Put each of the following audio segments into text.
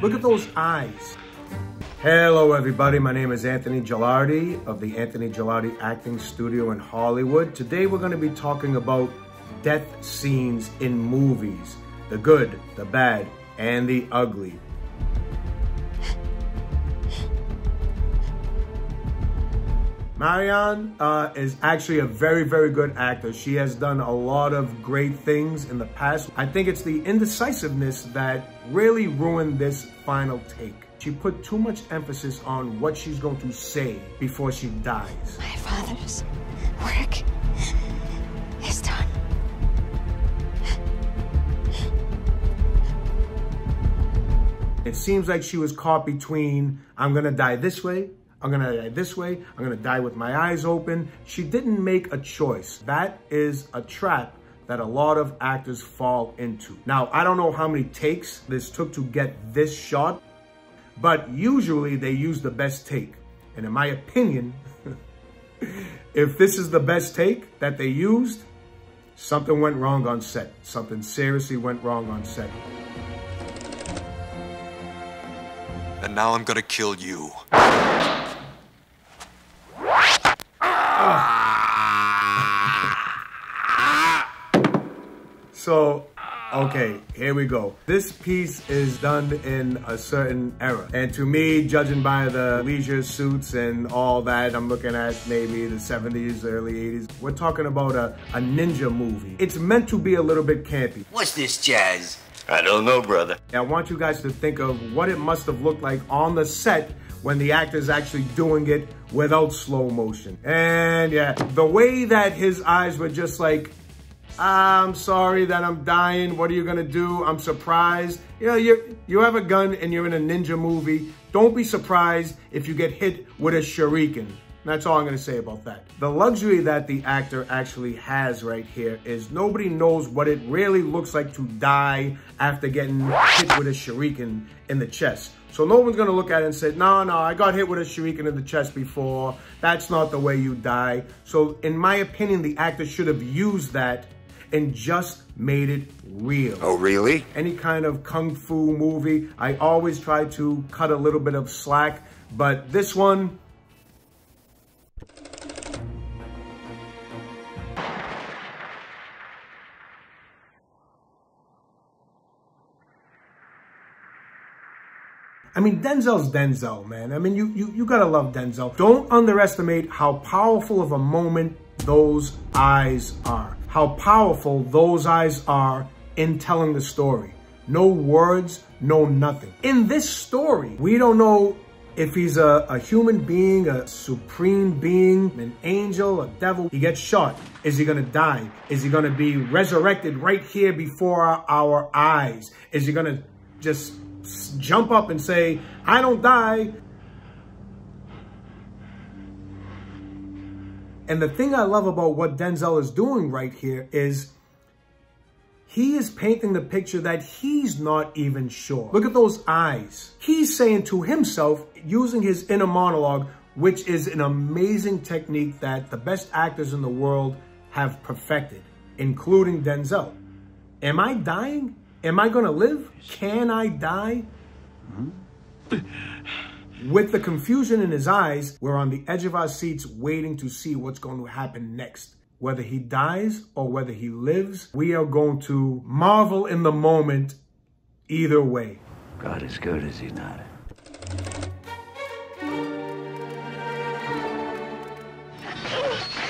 Look at those eyes. Hello everybody, my name is Anthony Gilardi of the Anthony Gilardi Acting Studio in Hollywood. Today we're going to be talking about death scenes in movies. The good, the bad, and the ugly. Marion is actually a very, very good actor. She has done a lot of great things in the past. I think it's the indecisiveness that really ruined this final take. She put too much emphasis on what she's going to say before she dies. My father's work is done. It seems like she was caught between, I'm gonna die this way, I'm gonna die this way, I'm gonna die with my eyes open. She didn't make a choice. That is a trap that a lot of actors fall into. Now, I don't know how many takes this took to get this shot, but usually they use the best take. And in my opinion, if this is the best take that they used, something went wrong on set. Something seriously went wrong on set. And now I'm gonna kill you. So, okay, here we go. This piece is done in a certain era. And to me, judging by the leisure suits and all that, I'm looking at maybe the 70s, early 80s. We're talking about a ninja movie. It's meant to be a little bit campy. What's this jazz? I don't know, brother. I want you guys to think of what it must have looked like on the set when the actor's actually doing it without slow motion. And yeah, the way that his eyes were just like, I'm sorry that I'm dying. What are you gonna do? I'm surprised. You know, you have a gun and you're in a ninja movie. Don't be surprised if you get hit with a shuriken. That's all I'm gonna say about that. The luxury that the actor actually has right here is nobody knows what it really looks like to die after getting hit with a shuriken in the chest. So no one's gonna look at it and say, no, I got hit with a shuriken in the chest before. That's not the way you die. So in my opinion, the actor should have used that and just made it real. Oh, really? Any kind of kung fu movie, I always try to cut a little bit of slack, but this one, I mean, Denzel's Denzel, man. I mean, you gotta love Denzel. Don't underestimate how powerful of a moment those eyes are. How powerful those eyes are in telling the story. No words, no nothing. In this story, we don't know if he's a human being, a supreme being, an angel, a devil. He gets shot. Is he gonna die? Is he gonna be resurrected right here before our eyes? Is he gonna just jump up and say, I don't die? And the thing I love about what Denzel is doing right here is he is painting the picture that he's not even sure. Look at those eyes. He's saying to himself, using his inner monologue, which is an amazing technique that the best actors in the world have perfected, including Denzel. Am I dying? Am I gonna live? Can I die? With the confusion in his eyes, we're on the edge of our seats waiting to see what's going to happen next. Whether he dies or whether he lives, we are going to marvel in the moment either way. God is good, is he not?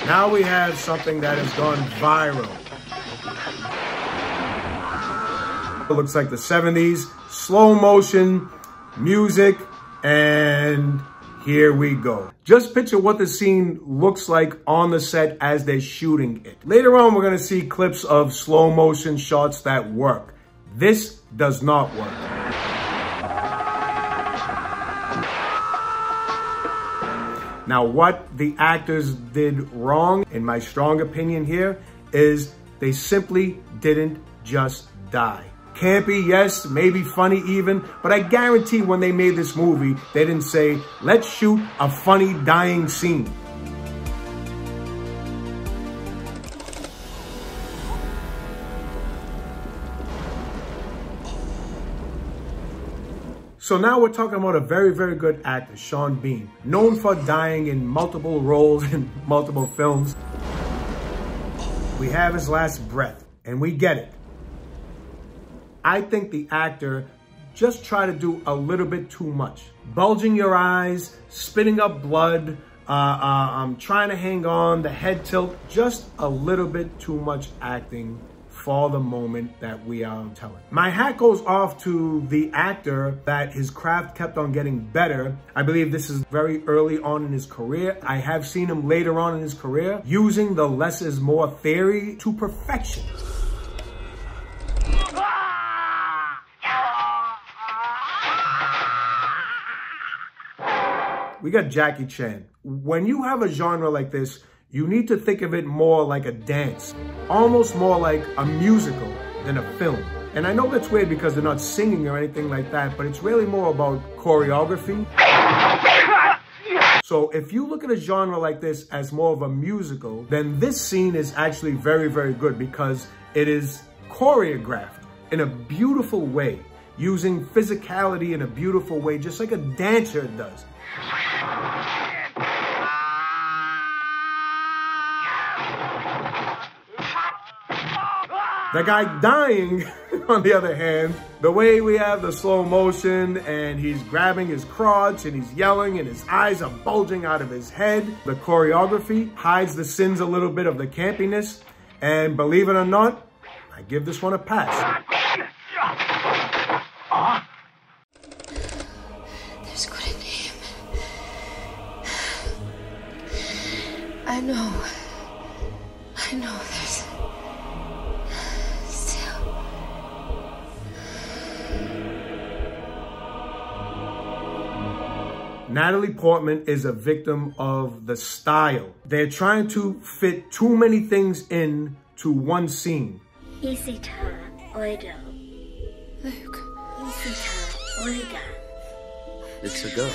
Now we have something that has gone viral. It looks like the 70s, slow motion, music, and here we go. Just picture what the scene looks like on the set as they're shooting it. Later on, we're gonna see clips of slow motion shots that work. This does not work. Now, what the actors did wrong, in my strong opinion here, is they simply didn't just die. Campy, yes, maybe funny even, but I guarantee when they made this movie, they didn't say, let's shoot a funny dying scene. So now we're talking about a very, very good actor, Sean Bean, known for dying in multiple roles in multiple films. We have his last breath, and we get it. I think the actor just tried to do a little bit too much. Bulging your eyes, spitting up blood, trying to hang on, the head tilt, just a little bit too much acting for the moment that we are telling. My hat goes off to the actor that his craft kept on getting better. I believe this is very early on in his career. I have seen him later on in his career using the less is more theory to perfection. We got Jackie Chan. When you have a genre like this, you need to think of it more like a dance, almost more like a musical than a film. And I know that's weird because they're not singing or anything like that, but it's really more about choreography. So if you look at a genre like this as more of a musical, then this scene is actually very, very good because it is choreographed in a beautiful way, using physicality in a beautiful way, just like a dancer does. The guy dying, on the other hand, the way we have the slow motion and he's grabbing his crotch and he's yelling and his eyes are bulging out of his head. The choreography hides the sins a little bit of the campiness. And believe it or not, I give this one a pass. There's good in him. I know there's still. Natalie Portman is a victim of the style. They're trying to fit too many things in to one scene. Luke. It's a go.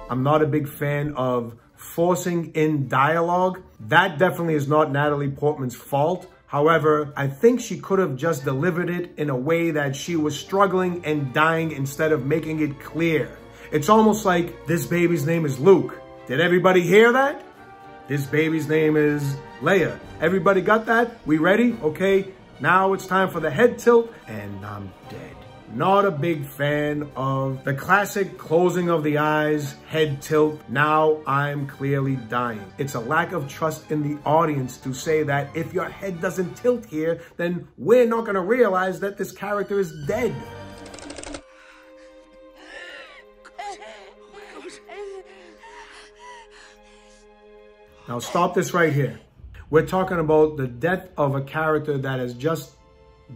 I'm not a big fan of forcing in dialogue. That definitely is not Natalie Portman's fault. However, I think she could have just delivered it in a way that she was struggling and dying instead of making it clear. It's almost like this baby's name is Luke. Did everybody hear that? This baby's name is Leia. Everybody got that? We ready? Okay, now it's time for the head tilt and I'm dead. Not a big fan of the classic closing of the eyes, head tilt. Now I'm clearly dying. It's a lack of trust in the audience to say that if your head doesn't tilt here, then we're not gonna realize that this character is dead. Now stop this right here. We're talking about the death of a character that has just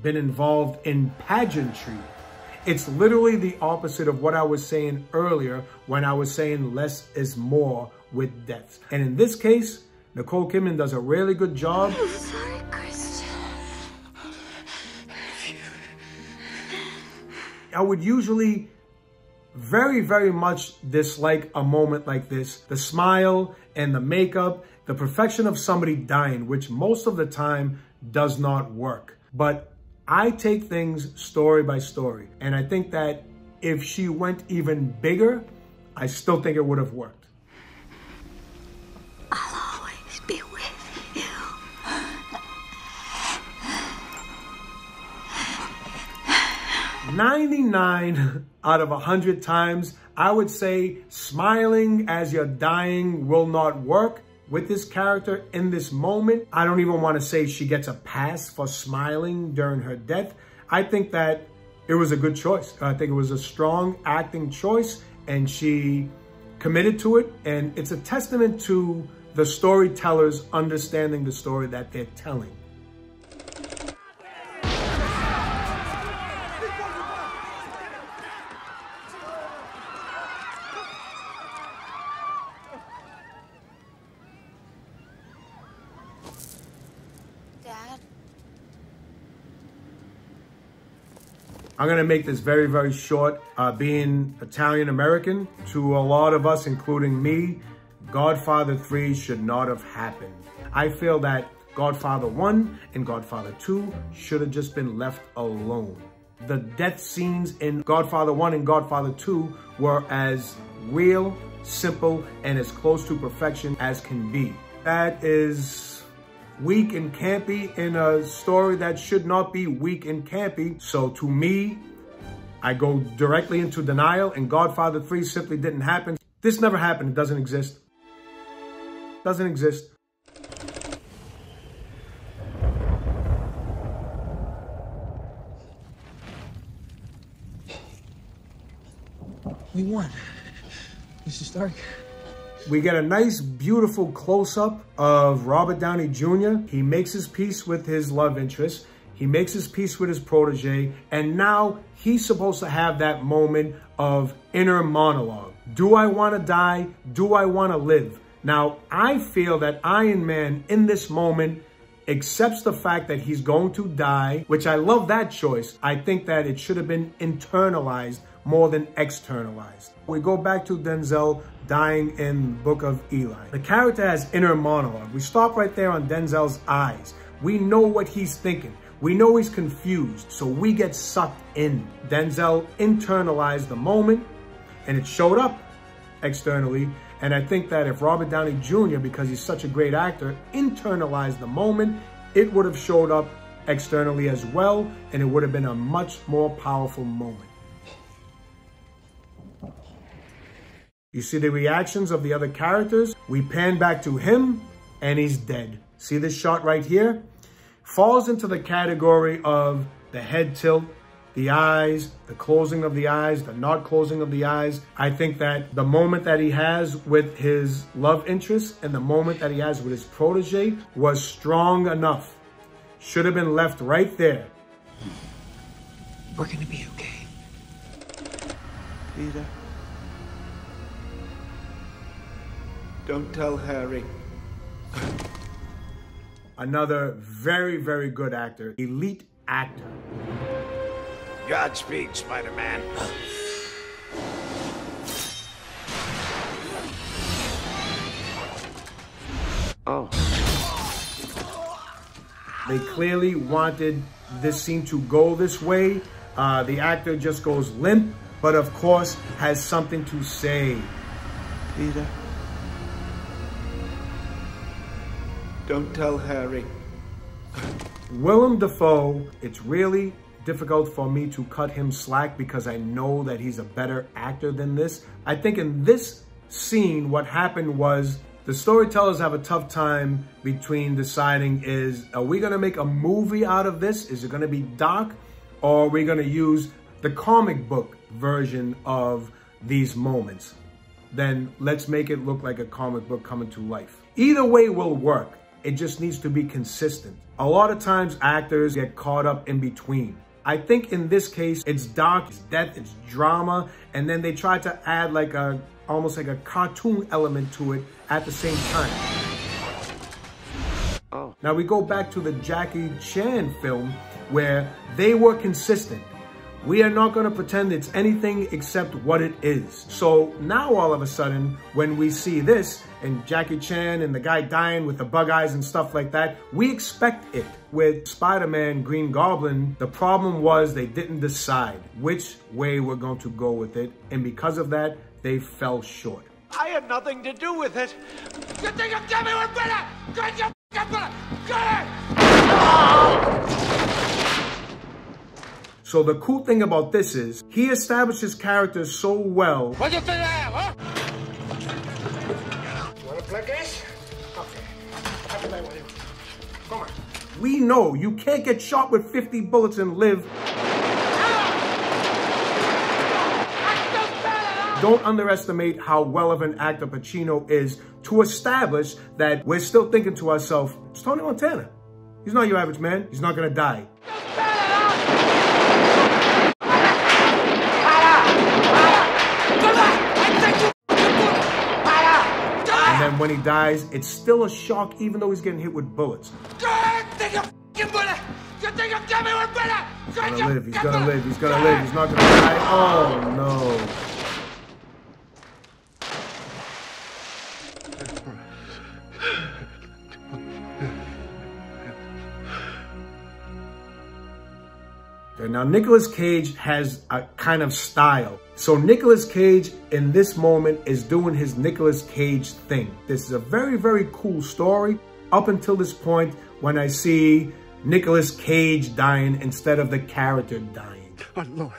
been involved in pageantry. It's literally the opposite of what I was saying earlier when I was saying less is more with deaths. And in this case, Nicole Kidman does a really good job. I'm sorry, Christian. I would usually very, very much dislike a moment like this. The smile and the makeup, the perfection of somebody dying, which most of the time does not work. But I take things story by story. And I think that if she went even bigger, I still think it would have worked. I'll always be with you. 99 out of 100 times, I would say smiling as you're dying will not work. With this character in this moment, I don't even want to say she gets a pass for smiling during her death. I think that it was a good choice. I think it was a strong acting choice and she committed to it. And it's a testament to the storytellers understanding the story that they're telling. I'm gonna make this very, very short. Being Italian American, to a lot of us, including me, Godfather 3 should not have happened. I feel that Godfather 1 and Godfather 2 should have just been left alone. The death scenes in Godfather 1 and Godfather 2 were as real, simple, and as close to perfection as can be. That is weak and campy in a story that should not be weak and campy. So to me, I go directly into denial, and Godfather 3 simply didn't happen. This never happened. It doesn't exist. Doesn't exist. We won. Mr. Stark. We get a nice, beautiful close-up of Robert Downey Jr. He makes his peace with his love interest. He makes his peace with his protege. And now he's supposed to have that moment of inner monologue. Do I want to die? Do I want to live? Now, I feel that Iron Man in this moment accepts the fact that he's going to die, which I love that choice. I think that it should have been internalized more than externalized. We go back to Denzel dying in Book of Eli. The character has inner monologue. We stop right there on Denzel's eyes. We know what he's thinking. We know he's confused, so we get sucked in. Denzel internalized the moment, and it showed up externally. And I think that if Robert Downey Jr., because he's such a great actor, internalized the moment, it would have showed up externally as well, and it would have been a much more powerful moment. You see the reactions of the other characters. We pan back to him, and he's dead. See this shot right here? Falls into the category of the head tilt, the eyes, the closing of the eyes, the not closing of the eyes. I think that the moment that he has with his love interest and the moment that he has with his protege was strong enough. Should have been left right there. We're gonna be okay. Peter. Don't tell Harry. Another very, very good actor. Elite actor. Godspeed, Spider-Man. Oh. They clearly wanted this scene to go this way. The actor just goes limp, but of course has something to say. Peter. Don't tell Harry. Willem Dafoe, it's really difficult for me to cut him slack because I know that he's a better actor than this. I think in this scene, what happened was the storytellers have a tough time between deciding are we gonna make a movie out of this? Is it gonna be dark? Or are we gonna use the comic book version of these moments? Then let's make it look like a comic book coming to life. Either way will work. It just needs to be consistent. A lot of times actors get caught up in between. I think in this case, it's dark, it's death, it's drama, and then they try to add like almost like a cartoon element to it at the same time. Oh. Now we go back to the Jackie Chan film where they were consistent. We are not gonna pretend it's anything except what it is. So now all of a sudden, when we see this, and Jackie Chan and the guy dying with the bug eyes and stuff like that, we expect it. With Spider-Man, Green Goblin, the problem was they didn't decide which way we're going to go with it. And because of that, they fell short. I had nothing to do with it. You think I'm coming with better? Good, you better. Good! So the cool thing about this is, he established his character so well. What do you think I am, huh? You wanna play games? Okay. I'll play with you. Come on. We know you can't get shot with 50 bullets and live. Don't underestimate how well of an actor Pacino is to establish that we're still thinking to ourselves, it's Tony Montana. He's not your average man. He's not gonna die. And then when he dies, it's still a shock even though he's getting hit with bullets. He's gonna live, he's gonna live, he's gonna live, he's not gonna die. Oh no. They're Now, Nicolas Cage has a kind of style. So Nicolas Cage in this moment is doing his Nicolas Cage thing. This is a very, very cool story up until this point when I see Nicolas Cage dying instead of the character dying. Oh, Lord.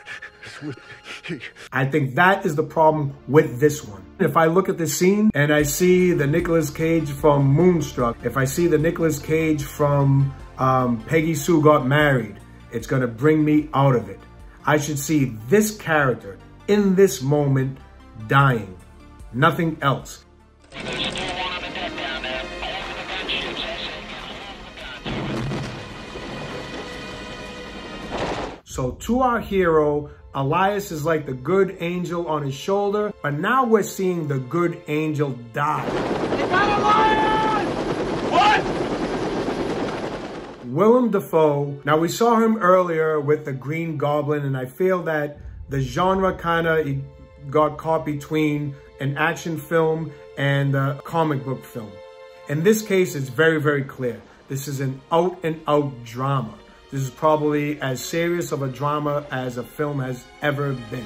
I think that is the problem with this one. If I look at the scene and I see the Nicolas Cage from Moonstruck, if I see the Nicolas Cage from Peggy Sue Got Married, it's gonna bring me out of it. I should see this character in this moment dying, nothing else. So to our hero, Elias is like the good angel on his shoulder, but now we're seeing the good angel die. You got a lion! What? Willem Dafoe, now we saw him earlier with the Green Goblin, and I feel that the genre kind of got caught between an action film and a comic book film. In this case, it's very, very clear. This is an out-and-out drama. This is probably as serious of a drama as a film has ever been.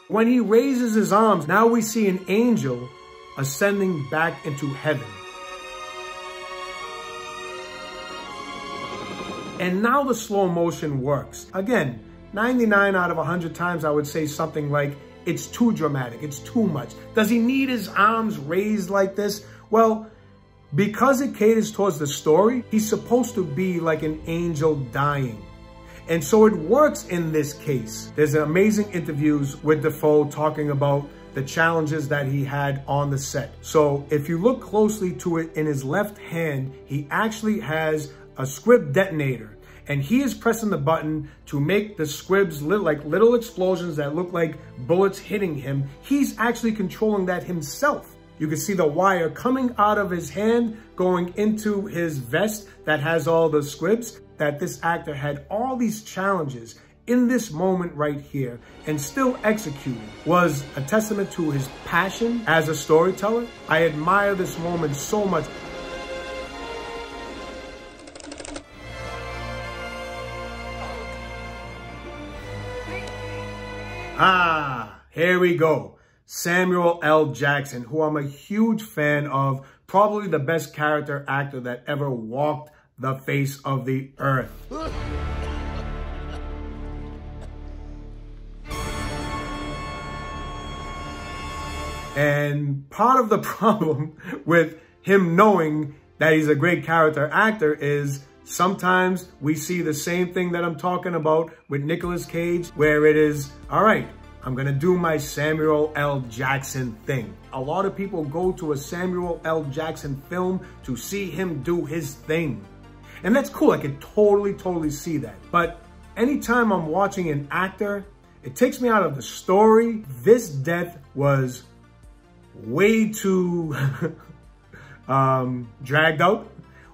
When he raises his arms, now we see an angel ascending back into heaven. And now the slow motion works. Again, 99 out of 100 times I would say something like, it's too dramatic, it's too much. Does he need his arms raised like this? Well, because it caters towards the story, he's supposed to be like an angel dying. And so it works in this case. There's amazing interviews with Dafoe talking about the challenges that he had on the set. So if you look closely to it, in his left hand, he actually has a squib detonator. And he is pressing the button to make the squibs like little explosions that look like bullets hitting him. He's actually controlling that himself. You can see the wire coming out of his hand, going into his vest that has all the squibs. That this actor had all these challenges in this moment right here and still executing was a testament to his passion as a storyteller. I admire this moment so much. Ah, here we go. Samuel L. Jackson, who I'm a huge fan of, probably the best character actor that ever walked the face of the earth. And part of the problem with him knowing that he's a great character actor is sometimes we see the same thing that I'm talking about with Nicolas Cage, where it is, all right, I'm gonna do my Samuel L. Jackson thing. A lot of people go to a Samuel L. Jackson film to see him do his thing. And that's cool, I can totally see that. But anytime I'm watching an actor, it takes me out of the story. This death was way too dragged out,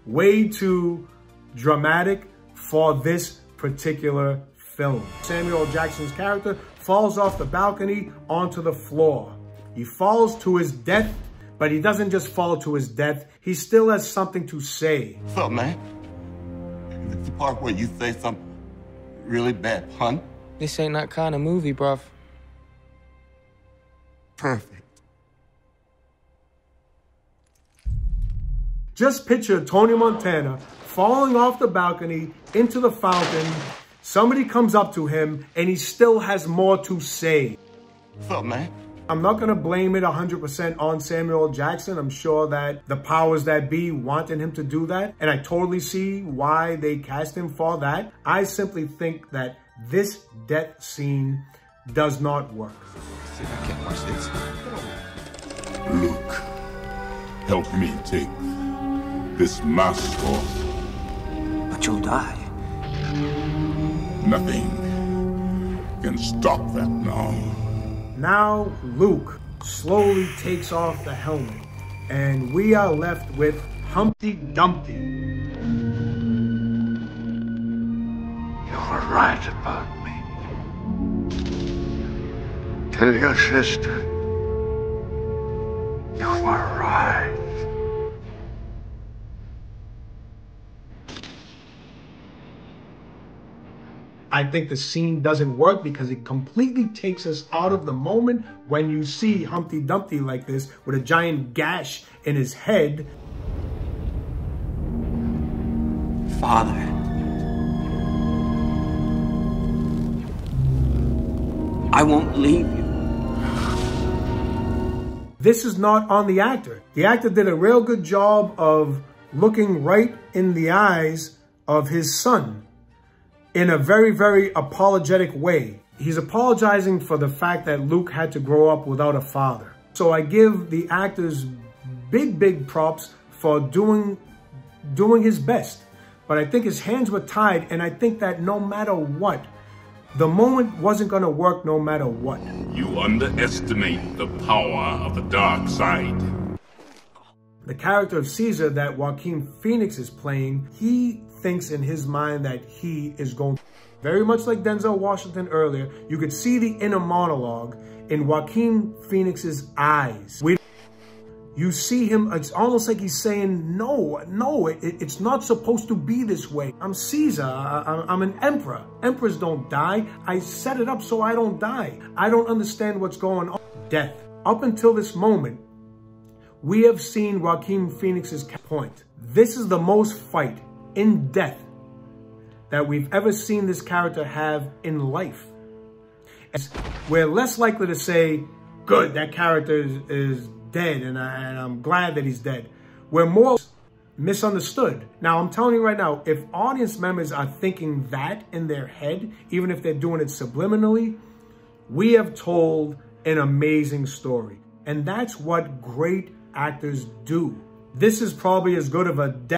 way too dramatic for this particular film. Samuel Jackson's character falls off the balcony onto the floor. He falls to his death, but he doesn't just fall to his death, he still has something to say. What's up, man? It's the part where you say some really bad pun. This ain't that kind of movie, bruv. Perfect. Just picture Tony Montana falling off the balcony into the fountain. Somebody comes up to him and he still has more to say. What's up, man? I'm not gonna blame it 100% on Samuel Jackson. I'm sure that the powers that be wanted him to do that. And I totally see why they cast him for that. I simply think that this death scene does not work. See if I can't watch this. Luke, help me take this mask off. But you'll die. Nothing can stop that now. Now Luke slowly takes off the helmet and we are left with Humpty Dumpty. You were right about me. Tell your sister arrive. I think the scene doesn't work because it completely takes us out of the moment when you see Humpty Dumpty like this with a giant gash in his head. Father. I won't leave you. This is not on the actor. The actor did a real good job of looking right in the eyes of his son in a very, very apologetic way. He's apologizing for the fact that Luke had to grow up without a father. So I give the actors big, big props for doing his best. But I think his hands were tied, and I think that no matter what, the moment wasn't going to work no matter what. You underestimate the power of the dark side. The character of Caesar that Joaquin Phoenix is playing, he thinks in his mind that he is going, very much like Denzel Washington earlier, you could see the inner monologue in Joaquin Phoenix's eyes. You see him, it's almost like he's saying, no, it's not supposed to be this way. I'm Caesar, I'm an emperor. Emperors don't die. I set it up so I don't die. I don't understand what's going on. Death. Up until this moment, we have seen Joaquin Phoenix's point. This is the most fight in death that we've ever seen this character have in life. And we're less likely to say, good, that character is dead, and I'm glad that he's dead. We're more misunderstood. Now, I'm telling you right now, if audience members are thinking that in their head, even if they're doing it subliminally, we have told an amazing story. And that's what great actors do. This is probably as good of a death